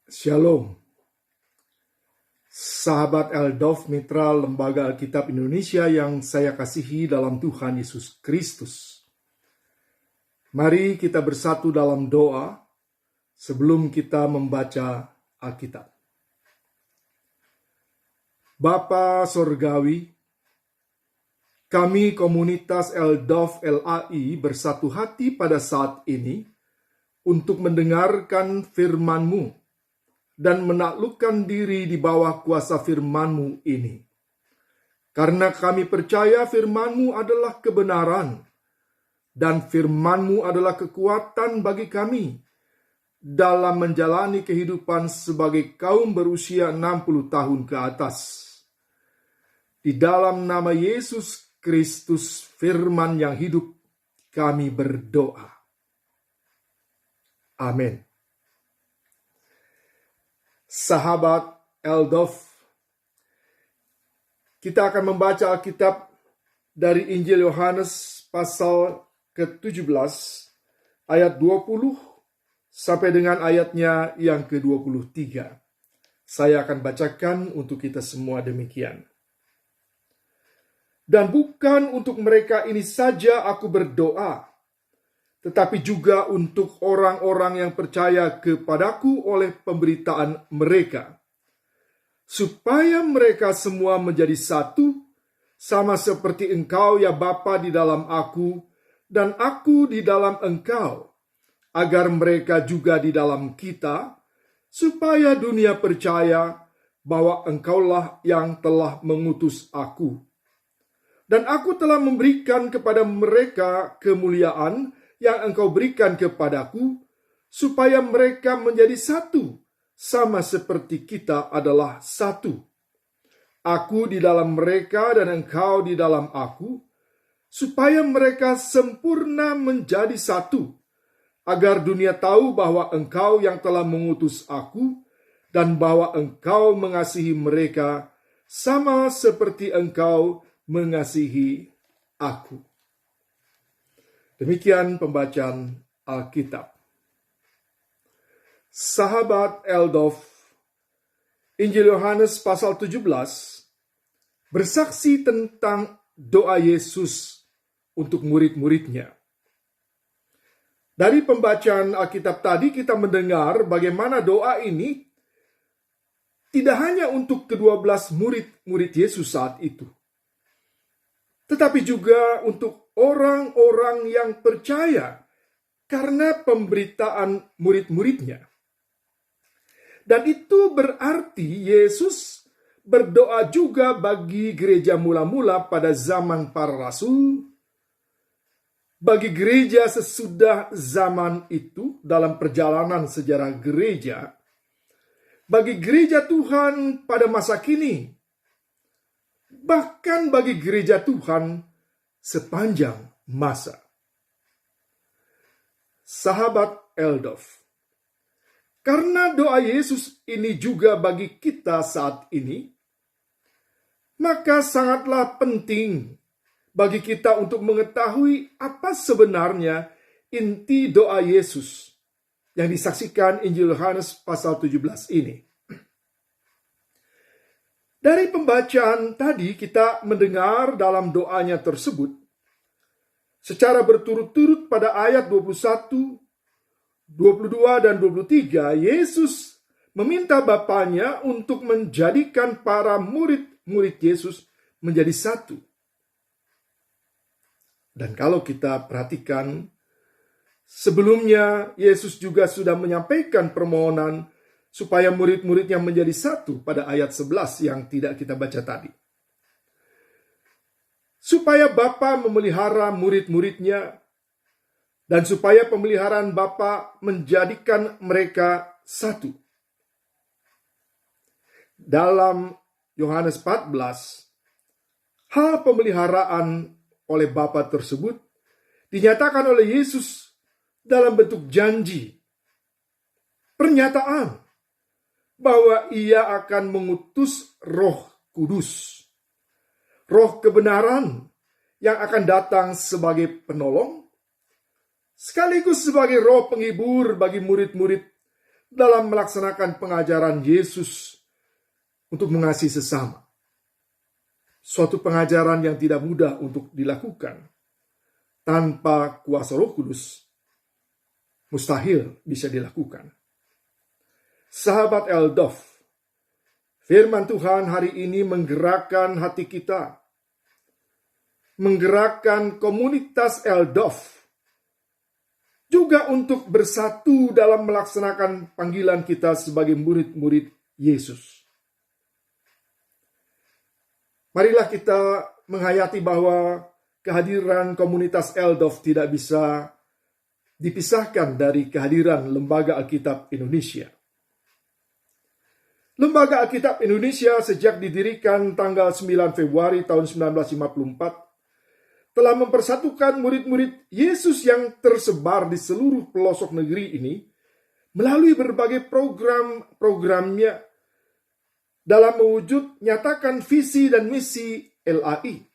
Shalom, sahabat Eldov Mitra Lembaga Alkitab Indonesia yang saya kasihi dalam Tuhan Yesus Kristus. Mari kita bersatu dalam doa sebelum kita membaca Alkitab. Bapa Sorgawi, kami komunitas Eldov LAI bersatu hati pada saat ini untuk mendengarkan firman-Mu dan menaklukkan diri di bawah kuasa firman-Mu ini. Karena kami percaya firman-Mu adalah kebenaran, dan firman-Mu adalah kekuatan bagi kami dalam menjalani kehidupan sebagai kaum berusia 60 tahun ke atas. Di dalam nama Yesus Kristus, firman yang hidup, kami berdoa. Amin. Sahabat Eldov, kita akan membaca Alkitab dari Injil Yohanes pasal ke-17 ayat 20 sampai dengan ayatnya yang ke-23. Saya akan bacakan untuk kita semua demikian. Dan bukan untuk mereka ini saja aku berdoa, tetapi juga untuk orang-orang yang percaya kepadaku oleh pemberitaan mereka, supaya mereka semua menjadi satu, sama seperti Engkau ya Bapa di dalam aku, dan aku di dalam Engkau, agar mereka juga di dalam kita, supaya dunia percaya bahwa Engkaulah yang telah mengutus aku. Dan aku telah memberikan kepada mereka kemuliaan yang Engkau berikan kepadaku, supaya mereka menjadi satu, sama seperti kita adalah satu. Aku di dalam mereka dan Engkau di dalam aku, supaya mereka sempurna menjadi satu, agar dunia tahu bahwa Engkau yang telah mengutus aku, dan bahwa Engkau mengasihi mereka, sama seperti Engkau mengasihi aku. Demikian pembacaan Alkitab. Sahabat Eldov, Injil Yohanes pasal 17 bersaksi tentang doa Yesus untuk murid-muridnya. Dari pembacaan Alkitab tadi kita mendengar bagaimana doa ini tidak hanya untuk ke-12 murid-murid Yesus saat itu, tetapi juga untuk orang-orang yang percaya karena pemberitaan murid-muridnya. Dan itu berarti Yesus berdoa juga bagi gereja mula-mula pada zaman para rasul, bagi gereja sesudah zaman itu dalam perjalanan sejarah gereja, bagi gereja Tuhan pada masa kini, bahkan bagi gereja Tuhan sepanjang masa. Sahabat Eldov, karena doa Yesus ini juga bagi kita saat ini, maka sangatlah penting bagi kita untuk mengetahui apa sebenarnya inti doa Yesus yang disaksikan Injil Yohanes pasal 17 ini. Dari pembacaan tadi kita mendengar dalam doanya tersebut, secara berturut-turut pada ayat 21, 22, dan 23, Yesus meminta Bapanya untuk menjadikan para murid-murid Yesus menjadi satu. Dan kalau kita perhatikan, sebelumnya Yesus juga sudah menyampaikan permohonan supaya murid-muridnya menjadi satu pada ayat 11 yang tidak kita baca tadi. Supaya Bapa memelihara murid-muridnya, dan supaya pemeliharaan Bapa menjadikan mereka satu. Dalam Yohanes 14, hal pemeliharaan oleh Bapa tersebut dinyatakan oleh Yesus dalam bentuk janji, pernyataan bahwa Ia akan mengutus Roh Kudus, Roh kebenaran yang akan datang sebagai penolong, sekaligus sebagai roh penghibur bagi murid-murid dalam melaksanakan pengajaran Yesus untuk mengasihi sesama. Suatu pengajaran yang tidak mudah untuk dilakukan. Tanpa kuasa Roh Kudus, mustahil bisa dilakukan. Sahabat Eldof, firman Tuhan hari ini menggerakkan hati kita, menggerakkan komunitas Eldof, juga untuk bersatu dalam melaksanakan panggilan kita sebagai murid-murid Yesus. Marilah kita menghayati bahwa kehadiran komunitas Eldof tidak bisa dipisahkan dari kehadiran Lembaga Alkitab Indonesia. Lembaga Alkitab Indonesia sejak didirikan tanggal 9 Februari tahun 1954 telah mempersatukan murid-murid Yesus yang tersebar di seluruh pelosok negeri ini melalui berbagai program-programnya dalam mewujud nyatakan visi dan misi LAI.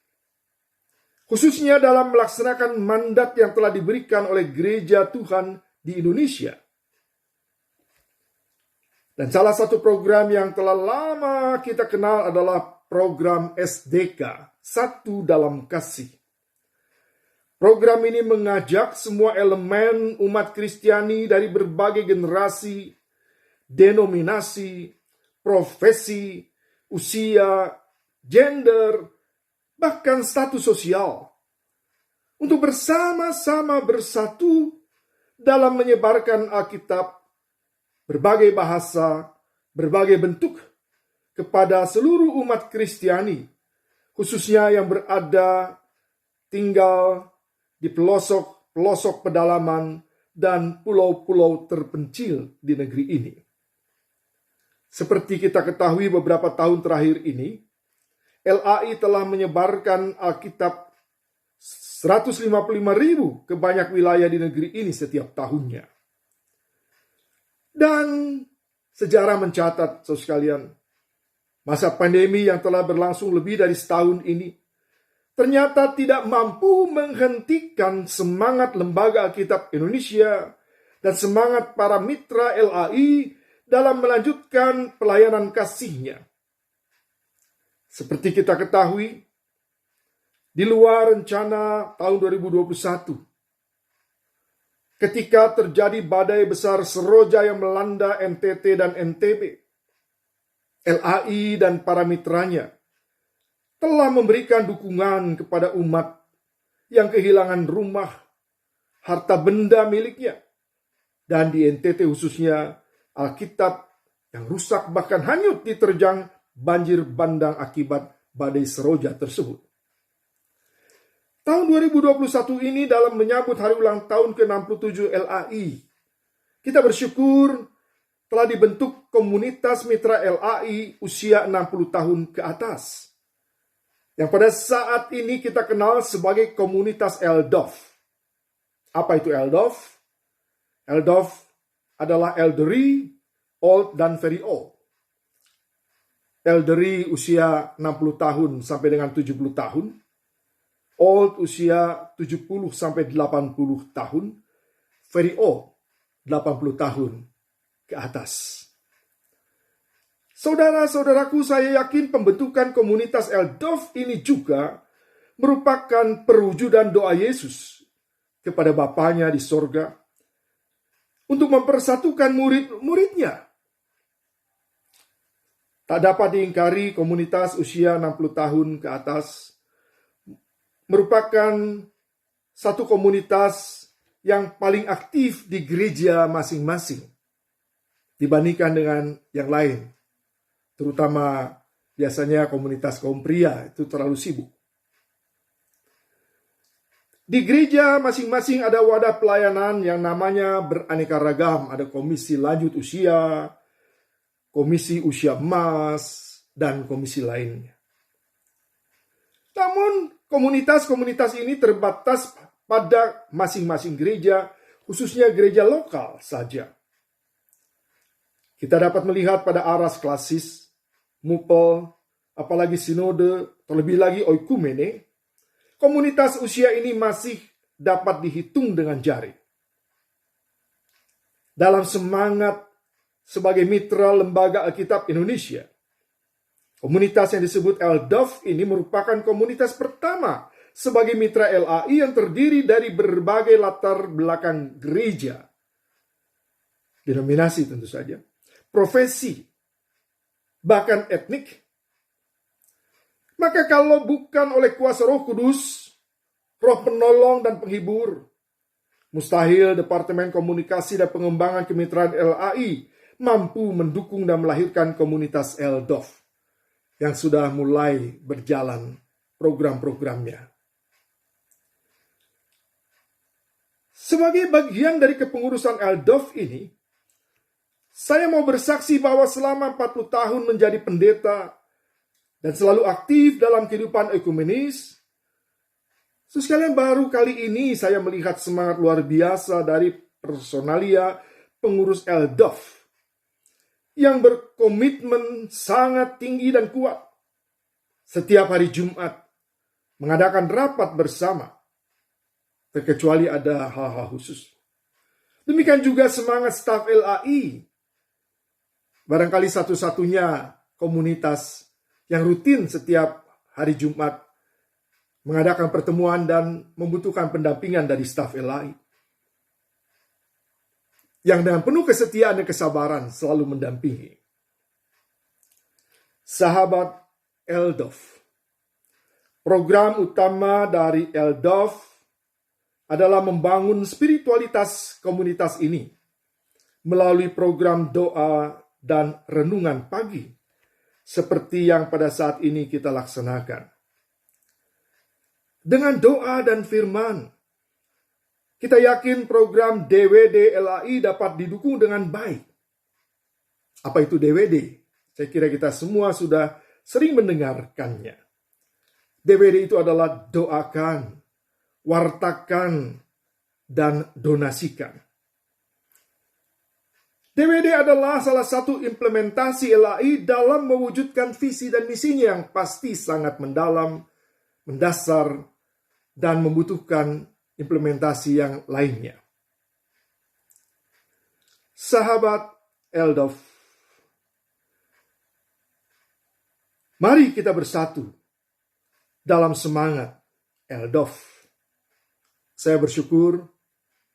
Khususnya dalam melaksanakan mandat yang telah diberikan oleh Gereja Tuhan di Indonesia. Dan salah satu program yang telah lama kita kenal adalah program SDK, Satu Dalam Kasih. Program ini mengajak semua elemen umat Kristiani dari berbagai generasi, denominasi, profesi, usia, gender, bahkan status sosial, untuk bersama-sama bersatu dalam menyebarkan Alkitab, berbagai bahasa, berbagai bentuk, kepada seluruh umat Kristiani, khususnya yang berada tinggal di pelosok-pelosok pedalaman dan pulau-pulau terpencil di negeri ini. Seperti kita ketahui beberapa tahun terakhir ini, LAI telah menyebarkan Alkitab 155.000 ke banyak wilayah di negeri ini setiap tahunnya. Dan sejarah mencatat, saudara sekalian, masa pandemi yang telah berlangsung lebih dari setahun ini ternyata tidak mampu menghentikan semangat Lembaga Alkitab Indonesia dan semangat para mitra LAI dalam melanjutkan pelayanan kasihnya. Seperti kita ketahui, di luar rencana tahun 2021, ketika terjadi badai besar Seroja yang melanda NTT dan NTB, LAI dan para mitranya telah memberikan dukungan kepada umat yang kehilangan rumah, harta benda miliknya, dan di NTT khususnya Alkitab yang rusak bahkan hanyut diterjang banjir bandang akibat badai Seroja tersebut. Tahun 2021 ini dalam menyambut hari ulang tahun ke-67 LAI, kita bersyukur telah dibentuk komunitas mitra LAI usia 60 tahun ke atas, yang pada saat ini kita kenal sebagai komunitas Eldof. Apa itu Eldof? Eldof adalah elderly, old, dan very old. Elderly usia 60 tahun sampai dengan 70 tahun. Old usia 70 sampai 80 tahun. Very old 80 tahun ke atas. Saudara-saudaraku, saya yakin pembentukan komunitas Eldof ini juga merupakan perwujudan doa Yesus kepada Bapanya di sorga untuk mempersatukan murid-muridnya. Tak dapat diingkari komunitas usia 60 tahun ke atas merupakan satu komunitas yang paling aktif di gereja masing-masing dibandingkan dengan yang lain. Terutama biasanya komunitas kaum pria itu terlalu sibuk. Di gereja masing-masing ada wadah pelayanan yang namanya beraneka ragam. Ada komisi lanjut usia, komisi usia emas, dan komisi lainnya. Namun komunitas-komunitas ini terbatas pada masing-masing gereja, khususnya gereja lokal saja. Kita dapat melihat pada aras klasis, mupel, apalagi sinode, terlebih lagi oikumene, komunitas usia ini masih dapat dihitung dengan jari. Dalam semangat sebagai mitra Lembaga Alkitab Indonesia. Komunitas yang disebut LDOF ini merupakan komunitas pertama sebagai mitra LAI yang terdiri dari berbagai latar belakang gereja, denominasi tentu saja, profesi, bahkan etnik. Maka kalau bukan oleh kuasa Roh Kudus, Roh penolong dan penghibur, mustahil Departemen Komunikasi dan Pengembangan Kemitraan LAI mampu mendukung dan melahirkan komunitas LDOF yang sudah mulai berjalan program-programnya. Sebagai bagian dari kepengurusan LDOF ini, saya mau bersaksi bahwa selama 40 tahun menjadi pendeta dan selalu aktif dalam kehidupan ekumenis, sekalian baru kali ini saya melihat semangat luar biasa dari personalia pengurus LDOF yang berkomitmen sangat tinggi dan kuat. Setiap hari Jumat mengadakan rapat bersama, terkecuali ada hal-hal khusus. Demikian juga semangat staf LAI. Barangkali satu-satunya komunitas yang rutin setiap hari Jumat mengadakan pertemuan dan membutuhkan pendampingan dari staf LAI. Yang dengan penuh kesetiaan dan kesabaran selalu mendampingi. Sahabat LDOF, program utama dari LDOF adalah membangun spiritualitas komunitas ini melalui program doa dan renungan pagi, seperti yang pada saat ini kita laksanakan. Dengan doa dan firman, kita yakin program DWD LAI dapat didukung dengan baik. Apa itu DWD? Saya kira kita semua sudah sering mendengarkannya. DWD itu adalah doakan, wartakan, dan donasikan. DWD adalah salah satu implementasi LAI dalam mewujudkan visi dan misinya yang pasti sangat mendalam, mendasar, dan membutuhkan implementasi yang lainnya. Sahabat LDOF, mari kita bersatu dalam semangat LDOF. Saya bersyukur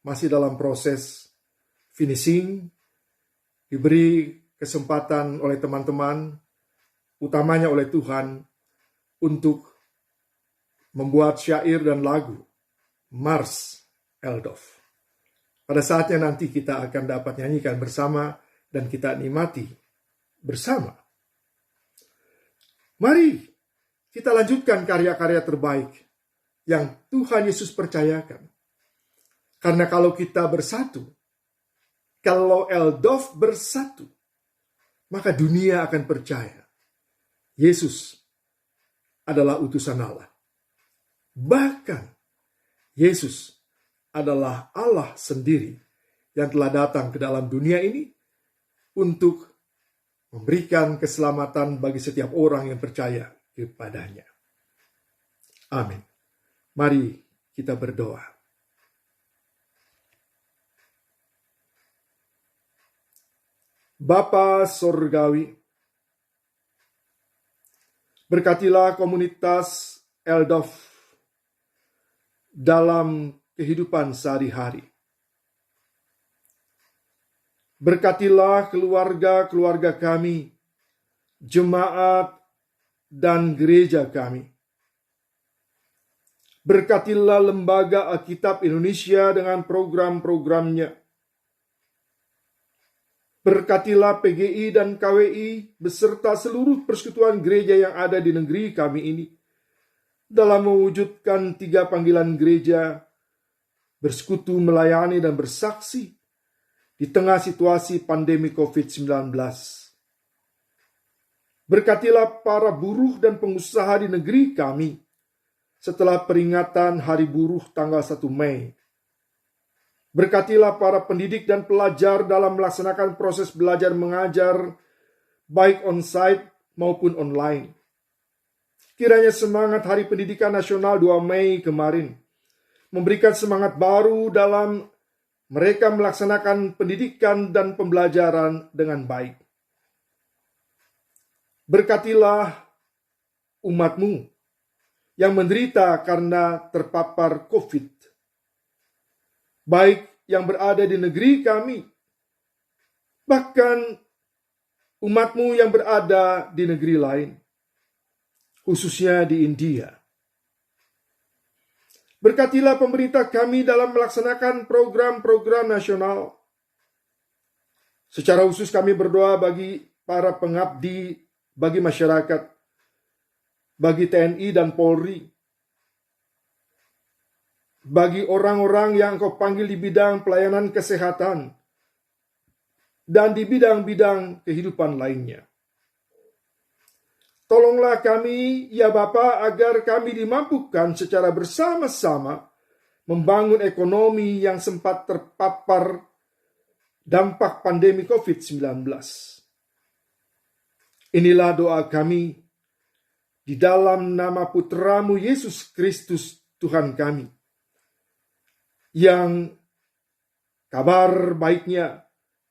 masih dalam proses finishing, diberi kesempatan oleh teman-teman, utamanya oleh Tuhan, untuk membuat syair dan lagu Mars LDOF. Pada saatnya nanti kita akan dapat nyanyikan bersama dan kita nikmati bersama. Mari kita lanjutkan karya-karya terbaik yang Tuhan Yesus percayakan. Karena kalau kita bersatu, kalau LDOF bersatu, maka dunia akan percaya Yesus adalah utusan Allah. Bahkan Yesus adalah Allah sendiri yang telah datang ke dalam dunia ini untuk memberikan keselamatan bagi setiap orang yang percaya kepadanya. Amin. Mari kita berdoa. Bapa Sorgawi, berkatilah komunitas LDOF dalam kehidupan sehari-hari. Berkatilah keluarga-keluarga kami, jemaat dan gereja kami. Berkatilah Lembaga Alkitab Indonesia dengan program-programnya. Berkatilah PGI dan KWI beserta seluruh persekutuan gereja yang ada di negeri kami ini dalam mewujudkan 3 panggilan gereja, bersekutu, melayani, dan bersaksi di tengah situasi pandemi COVID-19. Berkatilah para buruh dan pengusaha di negeri kami setelah peringatan Hari Buruh tanggal 1 Mei. Berkatilah para pendidik dan pelajar dalam melaksanakan proses belajar mengajar, baik on-site maupun online. Kiranya semangat Hari Pendidikan Nasional 2 Mei kemarin memberikan semangat baru dalam mereka melaksanakan pendidikan dan pembelajaran dengan baik. Berkatilah umat-Mu yang menderita karena terpapar COVID, baik yang berada di negeri kami, bahkan umat-Mu yang berada di negeri lain, khususnya di India. Berkatilah pemerintah kami dalam melaksanakan program-program nasional. Secara khusus kami berdoa bagi para pengabdi, bagi masyarakat, bagi TNI dan Polri, bagi orang-orang yang Engkau panggil di bidang pelayanan kesehatan, dan di bidang-bidang kehidupan lainnya. Tolonglah kami, ya Bapa, agar kami dimampukan secara bersama-sama membangun ekonomi yang sempat terpapar dampak pandemi COVID-19. Inilah doa kami di dalam nama Putra-Mu Yesus Kristus Tuhan kami, yang kabar baiknya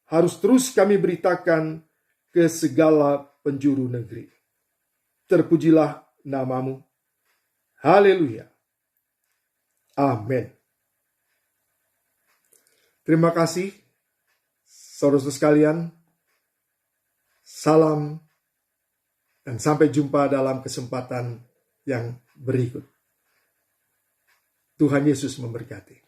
harus terus kami beritakan ke segala penjuru negeri. Terpujilah nama-Mu. Haleluya. Amin. Terima kasih, saudara-saudara sekalian. Salam dan sampai jumpa dalam kesempatan yang berikut. Tuhan Yesus memberkati.